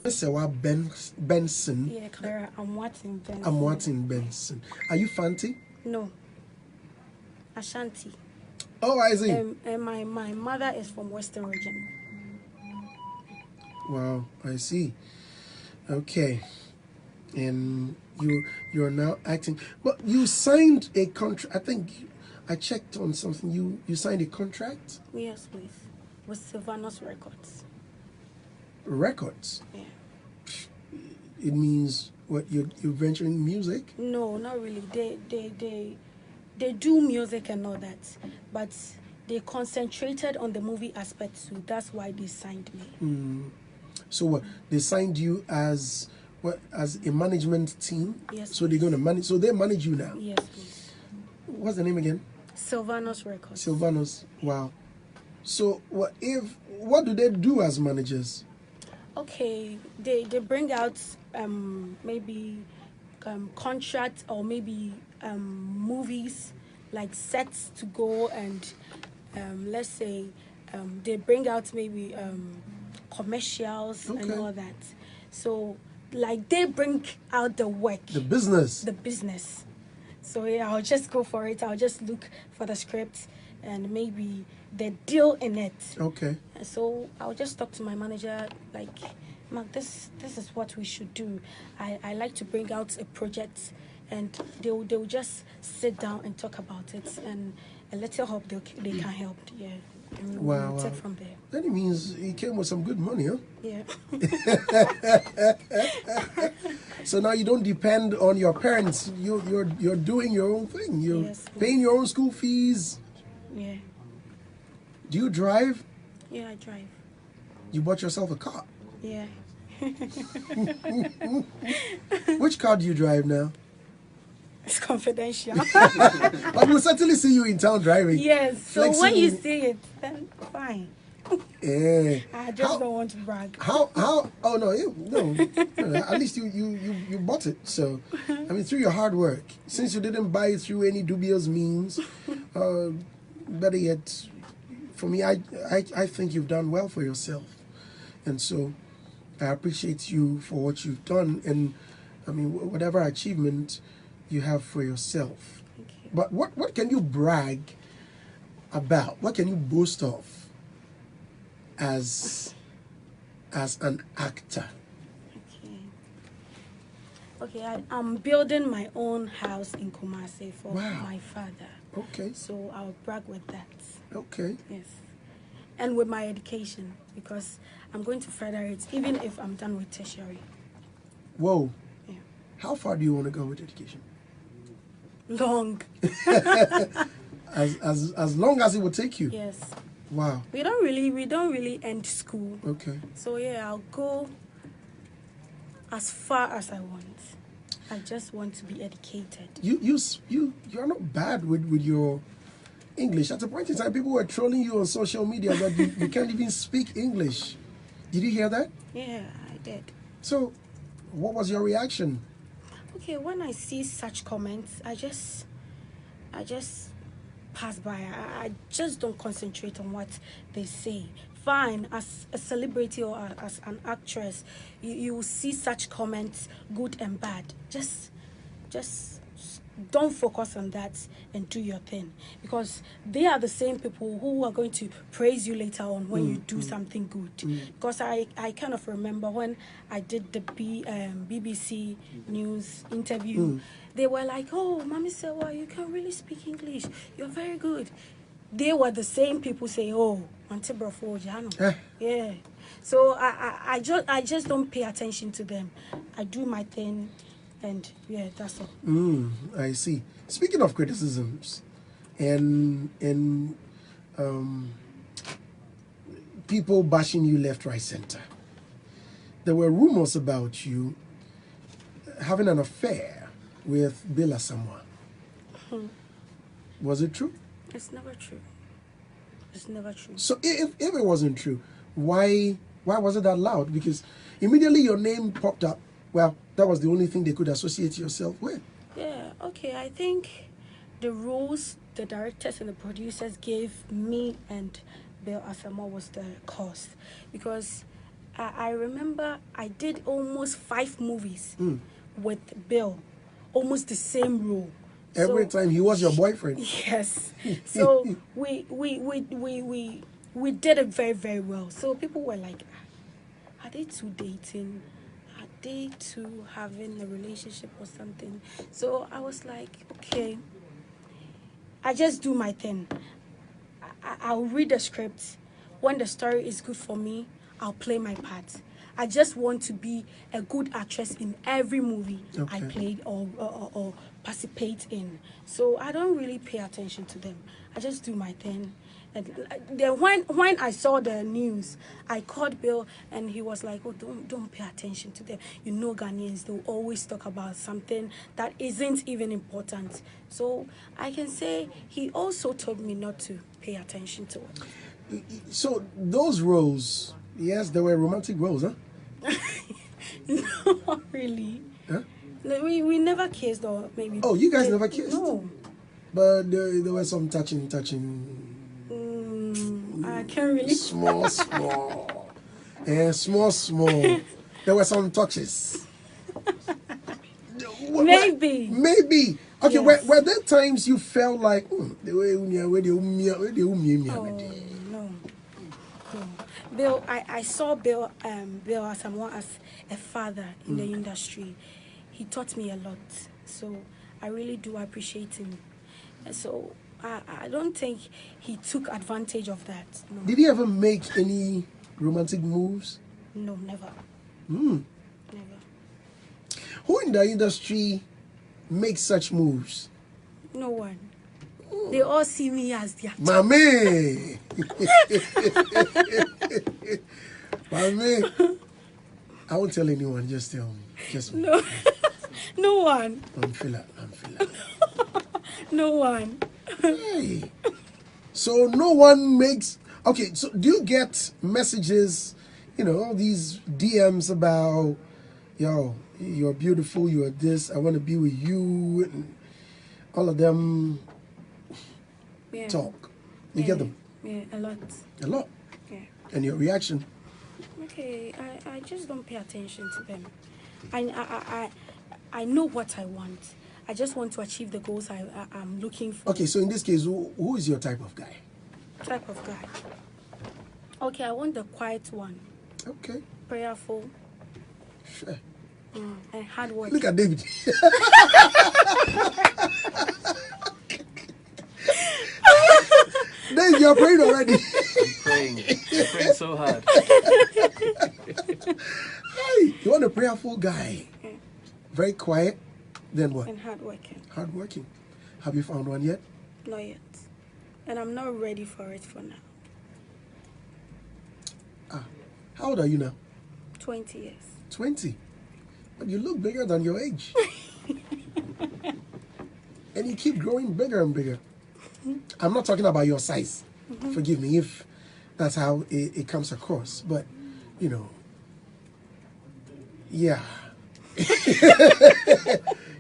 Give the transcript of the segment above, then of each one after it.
Serwa Benson. Yeah, Clara, I'm watching Benson. I'm watching Benson. Are you Fanti? No. Ashanti. Oh, I see. And my mother is from Western region. Wow, I see. Okay. And you're now acting. But you signed a contract. I think I checked on something. You signed a contract? Yes, please. With Sylvanos Records. Records? Yeah. It means what, you're venturing music? No, not really. They do music and all that, but they concentrated on the movie aspect too. That's why they signed me. So what? They signed you as what? As a management team? Yes. So they're going to manage. So they manage you now. Yes, please. What's the name again? Sylvanos Records. Sylvanos. Wow. So what do they do as managers? Okay, they bring out maybe contracts or maybe movies like sets to go, and let's say they bring out maybe commercials and all that. So like they bring out the work, The business. the business. So yeah, I'll just go for it. I'll just look for the script and maybe the deal in it. Okay. And so I'll just talk to my manager like, Mark, this is what we should do. I like to bring out a project, and they'll just sit down and talk about it, and a little help they can help. Yeah. And we'll take from there. That means he came with some good money, huh? Yeah. So now you don't depend on your parents. You're doing your own thing. You're paying your own school fees. Yeah. Do you drive? Yeah, I drive. You bought yourself a car. Yeah. Which car do you drive now? It's confidential. But we'll certainly see you in town driving. Yes. So Flexing. when you see it, then fine. Yeah. I just don't want to brag. How? Oh no, no. At least you bought it. So, I mean, through your hard work. Since you didn't buy it through any dubious means, better yet, for me, I think you've done well for yourself, and so I appreciate you for what you've done, and I mean whatever achievement you have for yourself. Thank you. But what can you brag about? What can you boast of as an actor? Okay, I'm building my own house in Kumasi for Wow. my father. Okay. So I'll brag with that. Okay. Yes. And with my education, because I'm going to further it even if I'm done with tertiary. Whoa. Yeah. How far do you want to go with education? Long. As long as it will take you. Yes. Wow. We don't really end school. Okay. So yeah, I'll go as far as I want. I just want to be educated. You're not bad with your English. At a point in time, people were trolling you on social media that you can't even speak English. Did you hear that? Yeah, I did. So, what was your reaction? Okay, when I see such comments, I just pass by. I just don't concentrate on what they say. Fine, as a celebrity or as an actress, you will see such comments, good and bad. Just don't focus on that and do your thing, because they are the same people who are going to praise you later on when you do something good. Because I kind of remember when I did the BBC News interview, they were like, "Oh, Mame Serwa, you can really speak English. You're very good." They were the same people saying, "Oh, yeah." So I just don't pay attention to them. I do my thing, and yeah, that's all. I see. Speaking of criticisms, and people bashing you left, right, center, there were rumors about you having an affair with Bill Asamoah. Was it true? It's never true. It's never true. So if it wasn't true, why was it that loud? Because immediately your name popped up. Well, that was the only thing they could associate yourself with. Yeah, okay. I think the rules the directors and the producers gave me and Bill Asamoah was the cause. Because I remember I did almost 5 movies with Bill, almost the same role. Every time he was your boyfriend. Yes. So we did it very, very well. So people were like, are they two dating? Are they two having a relationship or something? So I was like, okay, I just do my thing. I'll read the script. When the story is good for me, I'll play my part. I just want to be a good actress in every movie I played or participate in. So I don't really pay attention to them. I just do my thing. And then when I saw the news, I called Bill and he was like, "Oh, don't pay attention to them. You know, Ghanaians, they'll always talk about something that isn't even important." So I can say he also told me not to pay attention to it. So those roles, yes, they were romantic roles, huh? No, not really. Huh? We never kissed or maybe. Oh, you guys never kissed? No. But there was some touching. I can't really. Small. And small. There were some touches. Maybe. Okay, Yes. were there times you felt like the way Oh, no. Bill, I saw Bill as someone as a father in the industry. He taught me a lot, so I really do appreciate him. So I don't think he took advantage of that. No. Did he ever make any romantic moves? No, never. Never. Who in the industry makes such moves? No one. They all see me as their Mame! Mame! I won't tell anyone, just tell me. Just me. No. No one. I'm feeling. No one. Hey. So no one makes... Okay, so do you get messages, all these DMs about, yo, you're beautiful, you're this, I want to be with you, and all of them talk. You get them? Yeah, a lot. A lot. Yeah. And your reaction? Okay, I just don't pay attention to them. I know what I want. I just want to achieve the goals I'm looking for. Okay, so in this case, who is your type of guy? Type of guy. Okay, I want the quiet one. Okay. Prayerful. Sure. And hardworking. Look at David. Dave, you're praying already. I'm praying so hard. Hey, you want a prayerful guy. Very quiet. Then what? And hardworking. Hardworking. Have you found one yet? Not yet. And I'm not ready for it for now. How old are you now? 20 years. 20. But you look bigger than your age. And you keep growing bigger and bigger. I'm not talking about your size. Forgive me if that's how it comes across. But, yeah.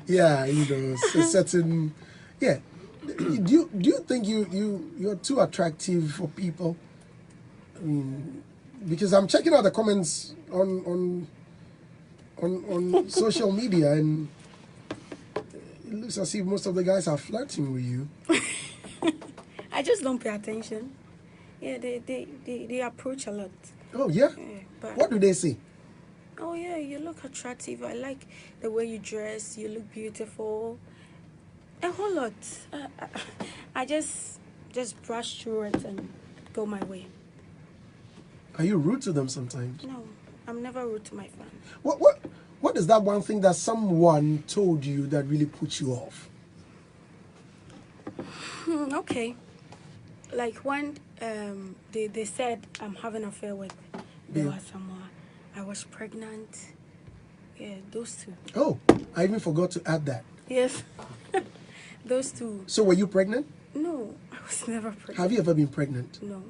Yeah, a certain... Yeah. Do you think you're too attractive for people? I mean, because I'm checking out the comments on social media, and it looks as if most of the guys are flirting with you. I just don't pay attention. Yeah, they approach a lot. Oh, yeah? But What do they say? oh yeah, you look attractive. I like the way you dress. You look beautiful. A whole lot. I just brush through it and go my way. Are you rude to them sometimes? No, I'm never rude to my fans. What is that one thing that someone told you that really put you off? Okay. Like when they said I'm having an affair with Bill someone. I was pregnant. Yeah, those two. Oh, I even forgot to add that. Yes. Those two. So were you pregnant? No, I was never pregnant. Have you ever been pregnant? No.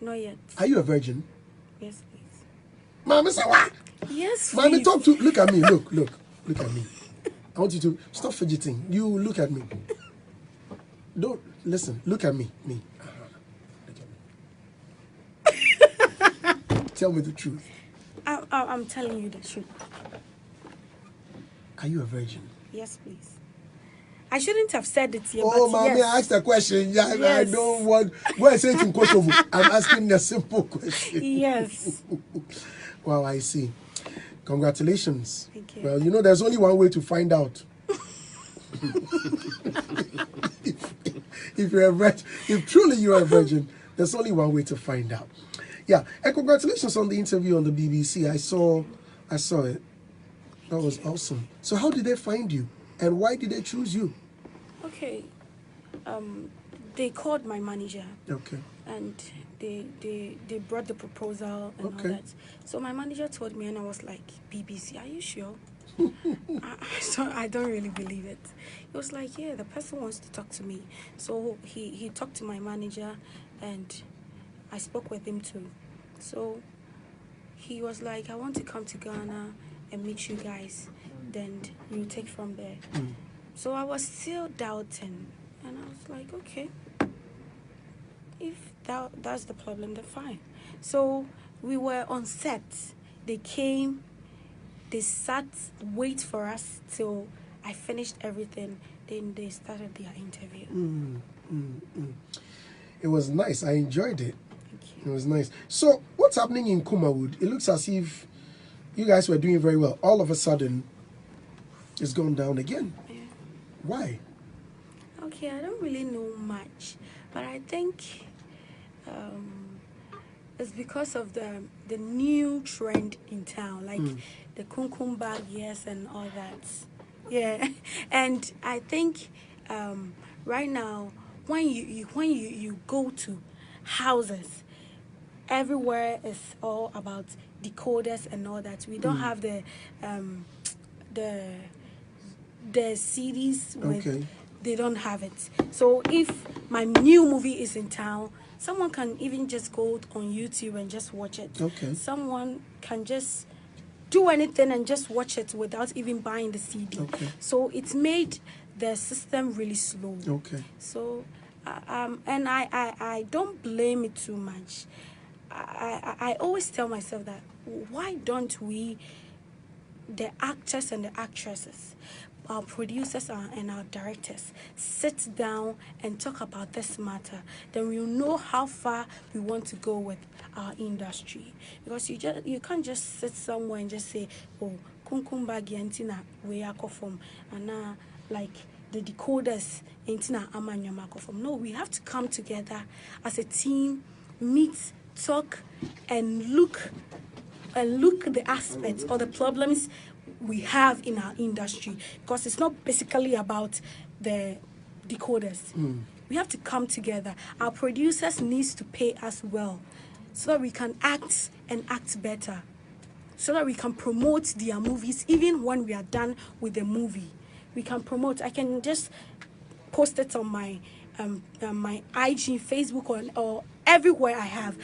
Not yet. Are you a virgin? Yes, please. Mama, say what? Yes, Mommy, please. talk to... Look at me. Look at me. I want you to stop fidgeting. You look at me. Don't... Listen, look at me. Me. Look at me. tell me the truth. I'm telling you the truth. Are you a virgin? Yes, please. I shouldn't have said it here, Oh, but Mame, yes. I asked a question. Yeah, I Yes. don't want. Go and say it in Kosovo. I'm asking a simple question. Yes. Wow, I see. Congratulations. Thank you. Well, you know, there's only one way to find out. if you're a virgin, if truly you're a virgin, there's only one way to find out. Yeah, and congratulations on the interview on the BBC. I saw it. That was awesome. So, how did they find you, and why did they choose you? Okay. They called my manager. Okay. And they brought the proposal and Okay. all that. So my manager told me, and I was like, BBC, are you sure? I don't really believe it. He was like, yeah, the person wants to talk to me. So he talked to my manager, and I spoke with him too. So he was like, I want to come to Ghana and meet you guys. Then you take from there. So I was still doubting, and I was like, okay. If that's the problem, then fine. So we were on set. They came, they sat, wait for us till I finished everything. Then they started their interview. It was nice. I enjoyed it. Thank It you. was nice. So, what's happening in Kumawood? It looks as if you guys were doing very well. All of a sudden, it's gone down again. Yeah. Why? Okay, I don't really know much, but I think it's because of the new trend in town, like the kumkum bag, yes, and all that. Yeah, and I think right now when you go to houses, everywhere is all about decoders and all that. We don't have the CDs with. Okay. They don't have it. So if my new movie is in town, someone can even just go on YouTube and just watch it. Okay. Someone can just do anything and just watch it without even buying the CD. Okay. So it made the system really slow. Okay. So, and I don't blame it too much. I always tell myself that why don't we, the actors and the actresses, our producers and our directors, sit down and talk about this matter? Then we'll know how far we want to go with our industry. Because you can't just sit somewhere and just say, oh, kumkumba giantina we are from, and like the decoders intina amanyamako from. No, we have to come together as a team, meet, talk, and look the aspects or the problems we have in our industry, because it's not basically about the decoders. We have to come together. Our producers needs to pay us well so that we can act and act better, so that we can promote their movies. Even when we are done with the movie, we can promote. I can just post it on my my IG, Facebook, or everywhere I have,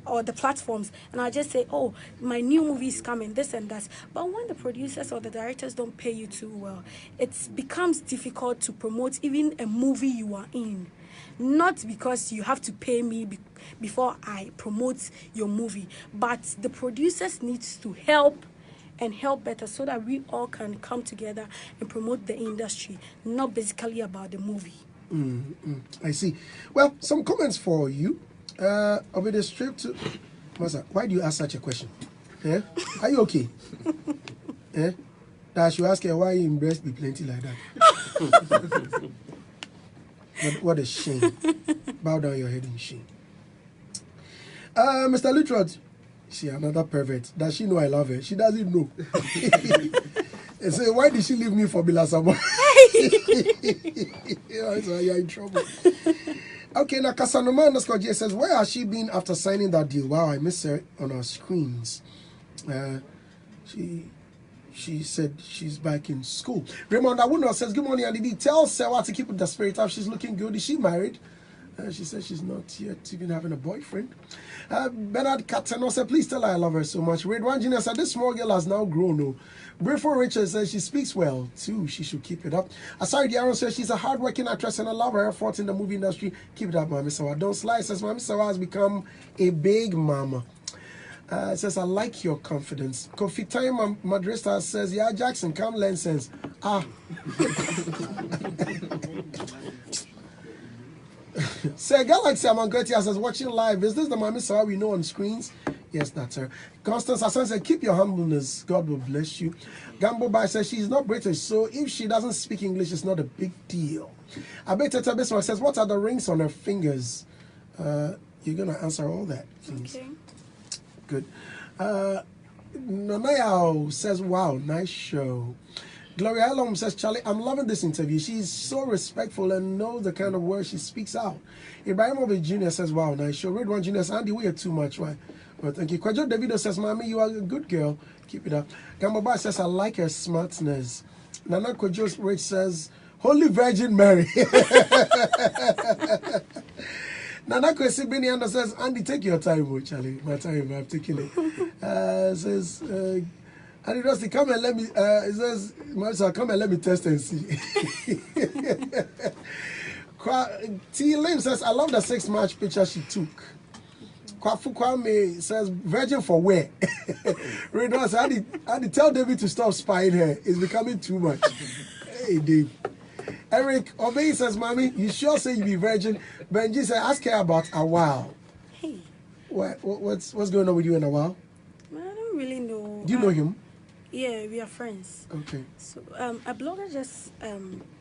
or the platforms, and I'll just say, oh, my new movie is coming, this and that. But when the producers or the directors don't pay you too well, it becomes difficult to promote even a movie you are in. Not because you have to pay me before I promote your movie, but the producers needs to help and help better, so that we all can come together and promote the industry, not basically about the movie. I see. Well, some comments for you. I'll be straight to Master. Why do you ask such a question? Eh? Are you okay? Eh? That I should ask her why in breast be plenty like that. What a shame. Bow down your head in shame. Mr. Lutrod, she another pervert. Does she know I love her? She doesn't know. And say, why did she leave me for Bilasabo? Yeah, so you're in trouble. Okay, now Casanoma _J says, where has she been after signing that deal? Wow, I miss her on our screens. She said she's back in school. Raymond Awuno says, good morning, Andy. Tell Serwa to keep the spirit up. She's looking good. Is she married? She says she's not yet even having a boyfriend. Bernard Katano said, please tell her I love her so much. Redwan Jr. said, this small girl has now grown. Oh. Brayford Richard says she speaks well too. She should keep it up. Asari Diaron says she's a hardworking actress and I love her efforts in the movie industry. Keep it up, Mame Serwa. Don't slice says Mame Serwa has become a big mama. It says, I like your confidence. Kofi Time Madrista says, yeah, Jackson, come learn sense. Say, Galaxy Amangreti says, watching live. Is this the Mame Serwa we know on screens? Yes, that's her. Constance Hassan said, keep your humbleness. God will bless you. Gambo Bai says, she's not British, so if she doesn't speak English, it's not a big deal. Abe Teta Bismarck says, what are the rings on her fingers? You're going to answer all that, please. Okay. Good. Nanayao says, wow, nice show. Gloria Elom says, Charlie, I'm loving this interview. She's so respectful and knows the kind of words she speaks out. Ibrahimovic Jr. says, wow, nice show. Red One Jr. says, Andy, we are too much. Why? Well, thank you. Kwajo Davido says, Mame, you are a good girl. Keep it up. Gambaba says, I like her smartness. Nana Kwajo Rich says, Holy Virgin Mary. Nana Kwesi Benianda says, Andy, take your time, oh, Charlie. My time, I've taken it. Says, and it was come and let me, it says, Marisa, come and let me test and see. T. Lim says, I love the 6-match picture she took. Kwafu Kwame says, virgin for where? Redon says, I did tell David to stop spying her. It's becoming too much. Hey, Dave. Eric Obey says, Mommy, you sure say you be virgin? Benji said, ask her about a while. Hey. What's going on with you in a while? I don't really know. Do you know him? Yeah, we are friends. Okay. So a blogger just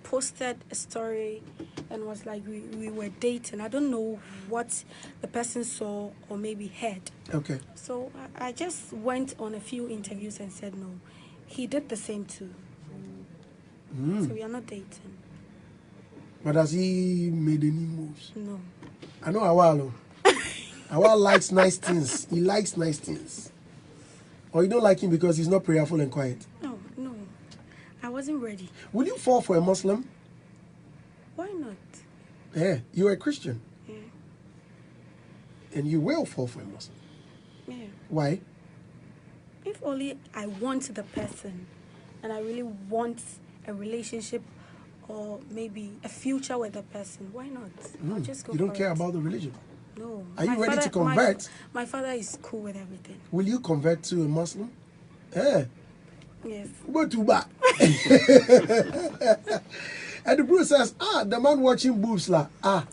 posted a story and was like, we were dating. I don't know what the person saw or maybe heard. Okay. So I just went on a few interviews and said no. He did the same too. So we are not dating. But has he made any moves? No. I know Awalo. Awal likes nice things. He likes nice things. Or you don't like him because he's not prayerful and quiet? No. I wasn't ready. Will you fall for a Muslim? Why not? Yeah, you're a Christian. Yeah. And you will fall for a Muslim. Yeah. Why? If only I want the person and I really want a relationship or maybe a future with the person, why not? I'll just go You don't for care it. about the religion? No. Are you ready to father- convert? My father is cool with everything. Will you convert to a Muslim? Yeah. Yes. Go to back. And the Bruce says, the man watching boobs la.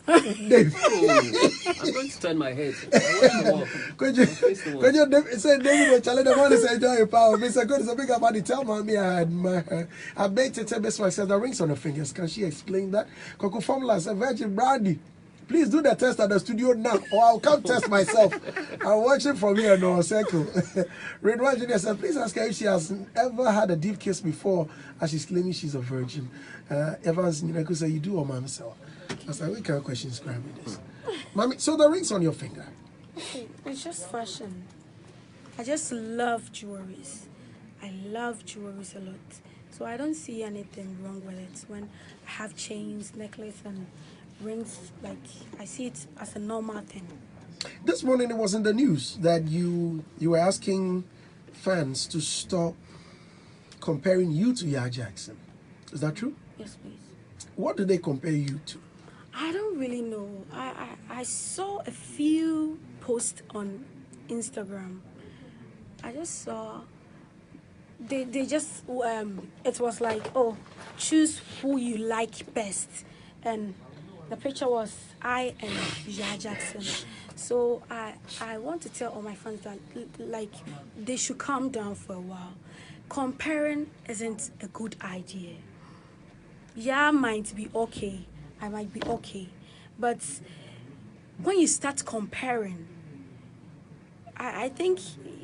Dave. I'm going to turn my head. I want to Could you Face the wall. David say David or Charlie the man is enjoying power. Mr. God is a big about the tell Mommy I admire her. I bet to tell Miss says the rings on her fingers. Can she explain that? Coco Formula says Virgin Brandy. Please do the test at the studio now, or I'll come test myself. I'm watching from here, no circle. Redwan Jr. said, please ask her if she has ever had a deep kiss before, as she's claiming she's a virgin. Evans Ninaku said, you do or Mame Serwa? I was like, what kind of questions crime with this? Mommy, so the ring's on your finger. Okay, it's just fashion. I just love jewelries. I love jewelries a lot. So I don't see anything wrong with it. When I have chains, necklace, and rings, like I see it as a normal thing. This morning it was in the news that you were asking fans to stop comparing you to Yah Jackson. Is that true? Yes, please. What do they compare you to? I don't really know. I saw a few posts on Instagram. I just saw they just it was like, oh, choose who you like best, and the picture was I and Yah Jackson. So I want to tell all my fans that like they should calm down for a while. Comparing isn't a good idea. Yah might be okay, I might be okay, but when you start comparing, I think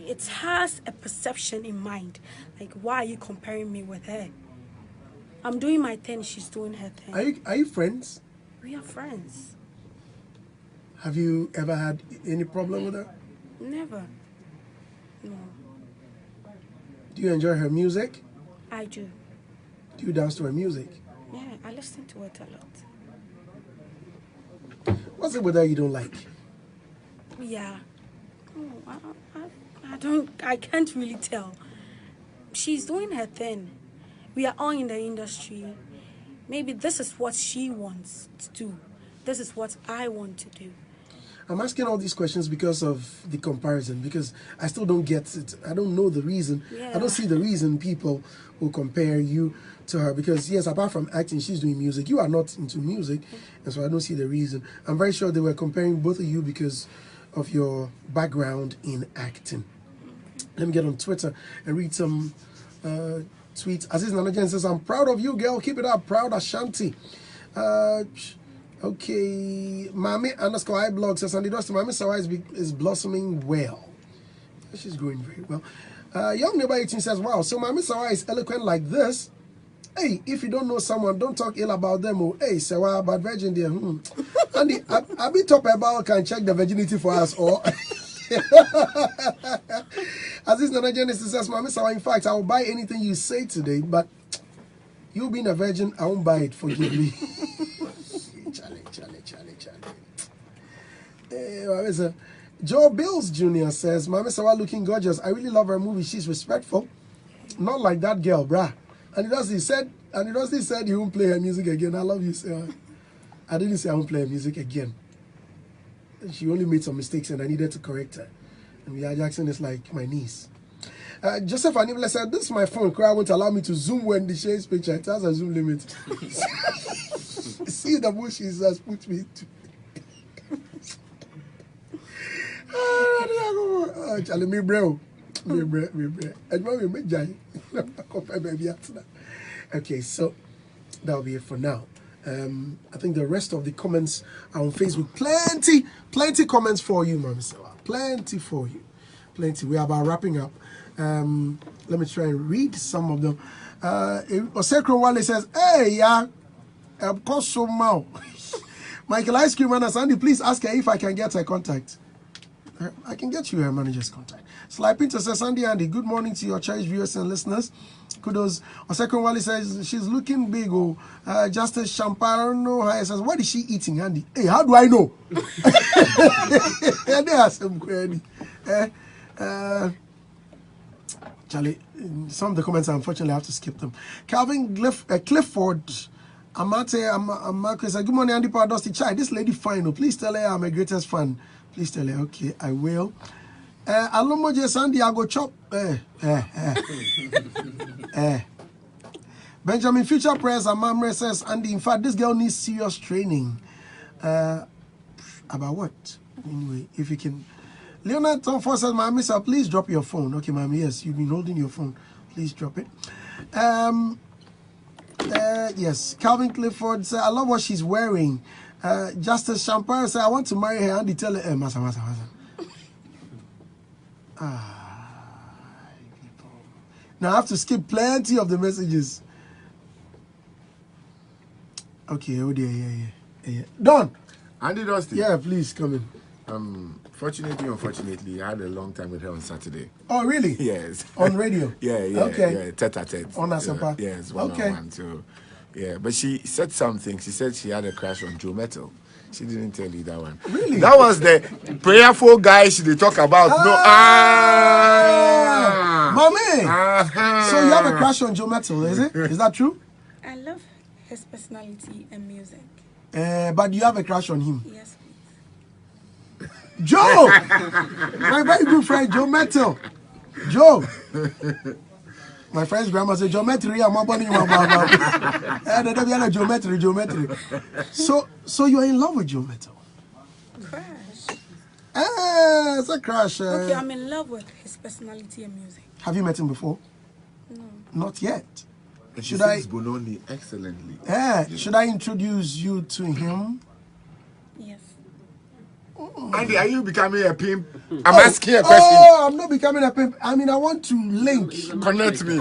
it has a perception in mind. Like, why are you comparing me with her? I'm doing my thing, she's doing her thing. Are you friends? We are friends. Have you ever had any problem with her? Never. No, Do you enjoy her music? I do. Do you dance to her music? Yeah, I listen to it a lot. What's it with her you don't like? Yeah. Oh, I can't really tell. She's doing her thing. We are all in the industry. Maybe this is what she wants to do. This is what I want to do. I'm asking all these questions because of the comparison, because I still don't get it. I don't know the reason. Yeah. I don't see the reason people will compare you to her, because yes, apart from acting, she's doing music. You are not into music, and so I don't see the reason. I'm very sure they were comparing both of you because of your background in acting. Let me get on Twitter and read some tweets. Aziz Nanajan says, I'm proud of you, girl. Keep it up. Proud Ashanti. Okay. Mame _ blog says, Andy Dusty, Mame Serwa is blossoming well. She's growing very well. Young Neighbor 18 says, wow, so Mame Serwa is eloquent like this. Hey, if you don't know someone, don't talk ill about them. Oh, hey, Serwa, bad virgin there. Andy, I be top about can check the virginity for us or. As this Nana Genesis says, Mame Serwa, in fact, I will buy anything you say today, but you being a virgin, I won't buy it. Forgive me. Charlie. Joe Bills Jr. says, Mame Serwa looking gorgeous. I really love her movie. She's respectful. Not like that girl, brah. And he said he won't play her music again. I love you, Serwa. I didn't say I won't play her music again. She only made some mistakes and I needed to correct her. And Mia Jackson is like my niece. Joseph Anibla said, this is my phone. Cry won't allow me to zoom when the shares picture. It has a zoom limit. See the bush has put me to. Charlie, me bro. Okay, so that'll be it for now. I think the rest of the comments are on Facebook. Plenty comments for you, Mame Serwa. Plenty for you. Plenty. We are about wrapping up. Let me try and read some of them. Osekro Wale says, hey, yeah, of course, so now. Michael Ice Cream and Sandy, please ask her if I can get her contact. I can get you her manager's contact. Sly Pinto says, Sandy Andy, good morning to your cherished viewers and listeners. Kudos. Osekro Wale says, she's looking big. Justice Champarano says, what is she eating, Andy? Hey, how do I know? There are some query. Charlie, some of the comments, unfortunately, I have to skip them. Calvin Clifford Amate said, good morning, Andy Power Dusty Chai. This lady fine. Oh, please tell her I'm a greatest fan. Please tell her. Okay, I will. Alomoje Sandy, I go chop. Benjamin Future Press Amamre says, Andy, in fact, this girl needs serious training. About what? Anyway, if you can. Leonard Tom Foss says, Mame Serwa, please drop your phone. Okay, Mame, yes, you've been holding your phone. Please drop it. Yes, Calvin Clifford said, I love what she's wearing. Justice Champagne said, I want to marry her. Andy, tell her, Masa. Now I have to skip plenty of the messages. Okay, oh dear, yeah. Don! Andy Dusty. Yeah, please come in. Unfortunately, I had a long time with her on Saturday. Oh, really? Yes. On radio? Yeah. Okay. Tete-a-tete. On Asampa? Yes, one-on-one. So, yeah, but she said something. She said she had a crush on Metle. She didn't tell you that one. Really? That was the prayerful guy she did talk about. Mame! So you have a crush on Metle, is it? Is that true? I love his personality and music. But you have a crush on him? Yes, please. Joe! My very good friend, Metle. Joe! My friend's grandma said, geometry, I'm not geometry. So you are in love with Metle? Crush. It's a crush. Okay, I'm in love with his personality and music. Have you met him before? No. Not yet. And she sings Bononi excellently. Should I introduce you to him? Yes. Andy, are you becoming a pimp? I'm asking a question. Oh, I'm not becoming a pimp. I mean, I want to link. Connect me.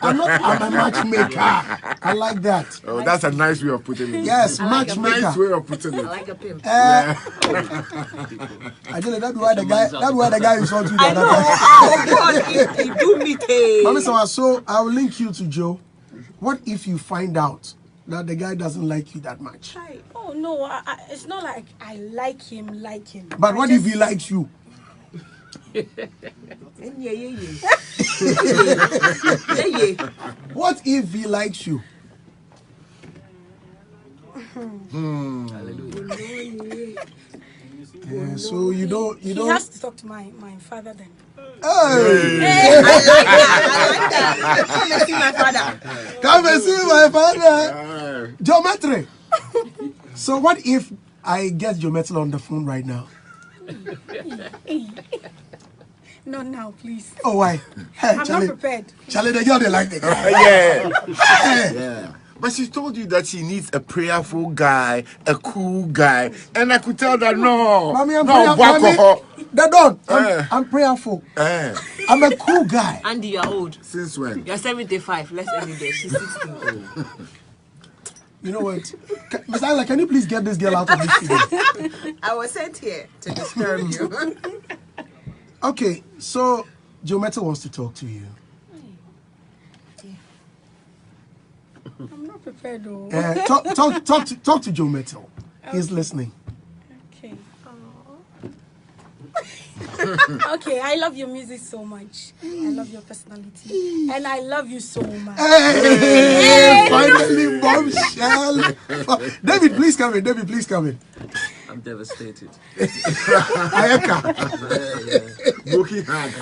I'm a matchmaker. I like that. Oh, that's a nice way of putting it. Yes, matchmaker. Nice way of putting it. I like a pimp. I tell you, that's why the guy is on to I the know. other guy. Oh, God, he do me take. Mame Serwa, so I will link you to Joe. What if you find out that the guy doesn't like you that much? Oh, no, it's not like I like him. But what if he likes you? What if he likes you? Yeah, so you don't. He has to talk to my father then. Hey! I like that. Come and see my father. Come and see my father. Geometry. So what if I get Geometry on the phone right now? Not now, please. Oh, why? Hey, I'm not prepared. Charlie, the girl, they like the guy. Yeah. But she told you that she needs a prayerful guy, a cool guy, and I could tell that no. Mommy, I'm no, prayerful. The dog, I'm prayerful. I'm a cool guy. Andy, you're old. Since when? You're 75. Let's end it there. She's 16. You know what? Miss Ayla, can you please get this girl out of this video? I was sent here to disturb you. Okay, so Geometry wants to talk to you. I'm not prepared though. Talk to Geometry. He's listening. Okay. Okay, I love your music so much. I love your personality. And I love you so much. Hey! Finally, bombshell. David, please come in. David, please come in. I'm devastated. Ayeka. Broken heart.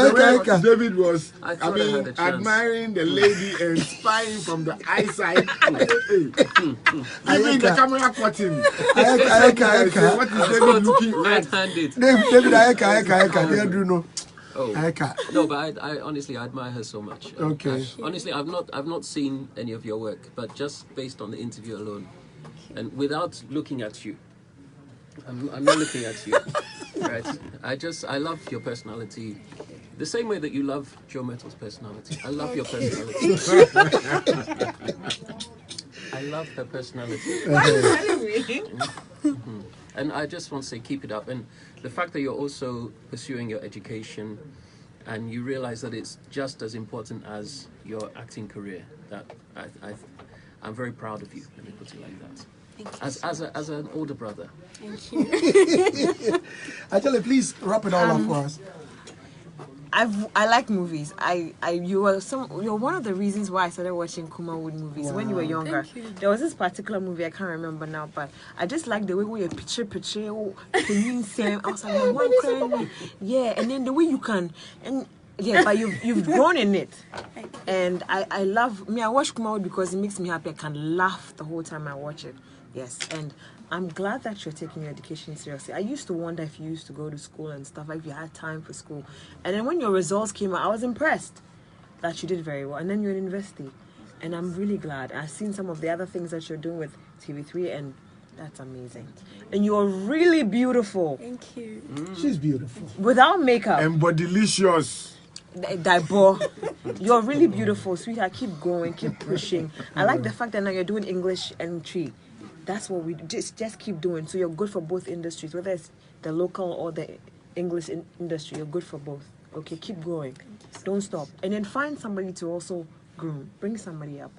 Ayeka. David was, I had a chance. admiring the lady and spying from the eyeside. Even the camera caught him. Ayeka. What is David looking at? Red-handed. David, Ayeka. They do know. Oh. Ayeka. No, but I honestly I admire her so much. Okay. Honestly, I've not seen any of your work, but just based on the interview alone, and without looking at you, I'm not looking at you, right? I love your personality, the same way that you love Joe Metle's personality. I love your personality. I love her personality. And I just want to say, keep it up. And the fact that you're also pursuing your education and you realize that it's just as important as your acting career, that I'm very proud of you, let me put it like that. Thank you. As an older brother. Thank you. Actually, please wrap it all up for us. I like movies. You're one of the reasons why I started watching Kumawood movies when you were younger. Thank you. There was this particular movie I can't remember now, but I just like the way we picture. I was like, one crying. Yeah, and then the way you can but you've grown in it. And I love I watch Kumawood because it makes me happy. I can laugh the whole time I watch it. Yes, and I'm glad that you're taking your education seriously. I used to wonder if you used to go to school and stuff, if you had time for school. And then when your results came out, I was impressed that you did very well. And then you're in university. And I'm really glad. I've seen some of the other things that you're doing with TV3, and that's amazing. And you're really beautiful. Thank you. She's beautiful. Without makeup. And but delicious. You're really beautiful, sweetheart. Keep going, keep pushing. I like the fact that now you're doing English and tree. That's what we just keep doing. So you're good for both industries, whether it's the local or the English industry. You're good for both. Okay, keep going. Don't stop. And then find somebody to also groom. Bring somebody up.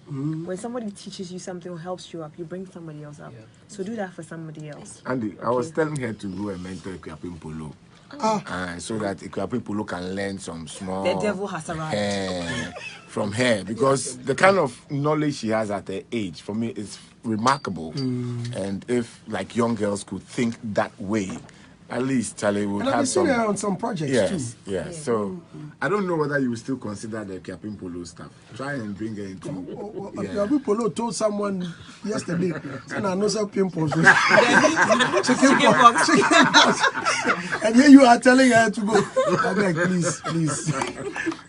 When somebody teaches you something or helps you up, you bring somebody else up. Yeah. So do that for somebody else. Andy, I was telling her to go and mentor Equiapin Polo. So that Equiapin Polo can learn some small The devil has arrived. from her, because the kind of knowledge she has at her age, for me, is remarkable. And if like young girls could think that way, at least Charlie would have some. And I've seen her on some projects too. Yes. So I don't know whether you will still consider the Equiapin Polo stuff. Try and bring her into. Equiapin Polo told someone yesterday, and I know some pimples. Chicken pox. And here you are telling her to go. I'm like, please.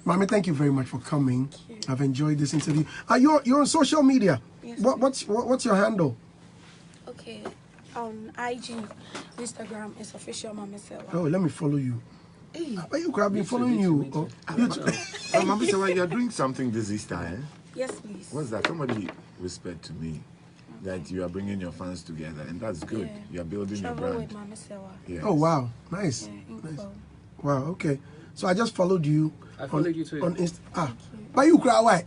Mame, thank you very much for coming. I've enjoyed this interview. You're on social media. Yes, what's your handle? Okay. On IG, Instagram is official Mame Serwa. Oh, let me follow you. Hey, you could have been following you. Mama said, you're doing something this Easter, eh? Yes, please. What's that? Somebody whispered to me that you are bringing your fans together, and that's good. Yeah. You are building Travel your with brand. Mame Serwa. Yes. Oh, wow. Nice. Yeah, Nice. Wow, okay. So I just followed you. I followed you too. On Insta. But you cry, why?